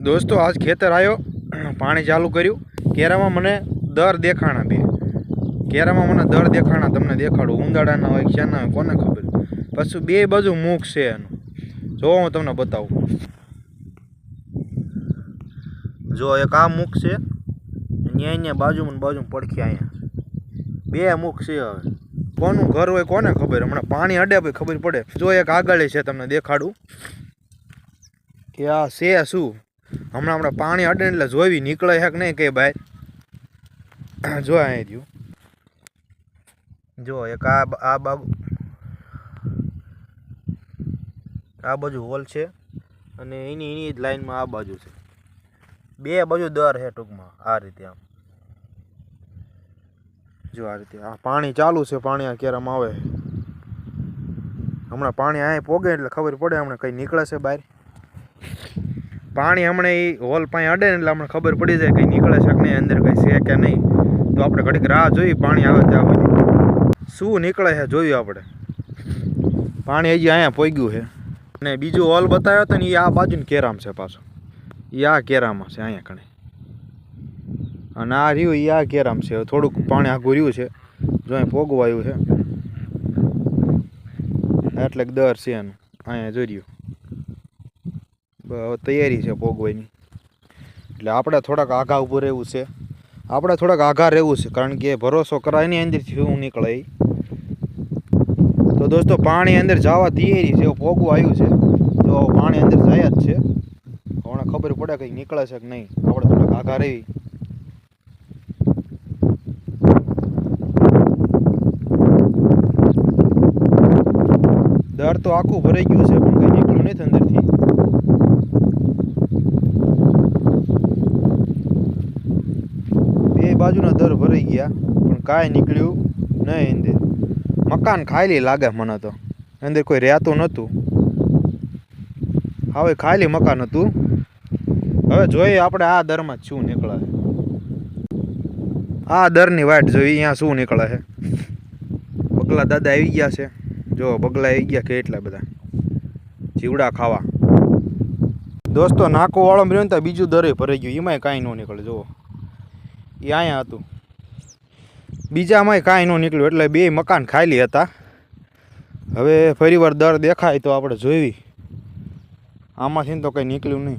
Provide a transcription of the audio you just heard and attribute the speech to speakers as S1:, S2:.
S1: दोस्तों आज खेतर आयो पानी चालू कर्यु केरा में मने दर देखाणा बे केरा में मने दर देखाणा तमने देखाडू उंदाडाना होय क्याना होय कोने खबर पछी बे बाजू मुख छे एनु जो हूँ तमने बतावुं जो एक आ मुख छे न्या बाजू में पड़खी अहींया बे मुख छे हवे कोनु घर होय कोने खबर हमणा पाणी अडे भाई खबर पड़े जो एक आगळ छे तमने देखाडू के आ छे शुं हमणा पाणी अडे एटले जोई निकळे है कि नहीं के भाई जो अहीं रह्युं जो एक आ बाजू होल छे अने एनी ज लाइन में आ बाजू छे बे बाजू दर है टूंकमां आ रीते आम जो आ रीते आ पाणी चालू छे पाणी आ केरामां आवे हमणा पाणी अहीं पोगे एटले खबर पड़े हमणे कई निकळे छे बहार पाणी हमणे होल पाई अडे ने એટલે આપણે ખબર પડી જાય કે નીકળે છે કે નહીં અંદર કઈ છે કે નહીં તો આપણે ઘડીક રાહ જોઈ પાણી આવે ત્યાં સુધી શું નીકળે છે જોયું આપણે પાણી હજી અહીંયા પોગ્યું છે અને બીજું હોલ બતાવ્યો તો ને એ આ બાજુની કેરામ છે પાછો એ આ કેરામાં છે અહીંયા કણે અને આ રહ્યું એ આ કેરામ છે થોડુંક પાણી આઘું રહ્યું છે જો અહીં પોગવાયું છે એટલે દર છે એનું અહીંયા જોઈ રહ્યું तैयारी है पोगवानी એટલે આપણે થોડાક આઘા ઊભું રહેવું છે આપણે થોડાક આઘા રહેવું છે કારણ કે ભરોસો કરાય નહીં અંદરથી શું નીકળે તો દોસ્તો પાણી અંદર જવા તૈયારી છે પોગવું આવ્યું છે તો પાણી અંદર જાય જ છે હમણાં ખબર પડે કંઈ નીકળે છે કે નહીં આપણે થોડાક આઘા રહેવી દર તો આખું ભરાઈ ગયું છે પણ કંઈ નીકળ્યું નથી અંદરથી बाजूना दर भराई गया पण काई निकळ्युं नहीं अंदर मकान खाली लागे मने तो अंदर कोई रहतुं नहोतुं हवे खाली मकान हतुं हवे जोईए आपणे आ दरमां शुं निकळे आ दरनी वाट जोई अहींया शुं निकळे छे बगला दादा आई गया छे जो बगला आई गया કેટલા બધા જીવડા ખાવા दोस्तों नाको वाळो રહ્યો ને તો બીજું દરે ભરાઈ ગયું એમાંય કાંઈ ન નીકળે જો એ અહીંયા હતું બીજામાંય કાંઈ ન નીકળ્યું એટલે બે મકાન ખાલી હતા હવે ફરીવાર દર દેખાય તો આપણે જોઈ આમાંથી તો કંઈ નીકળ્યું નહીં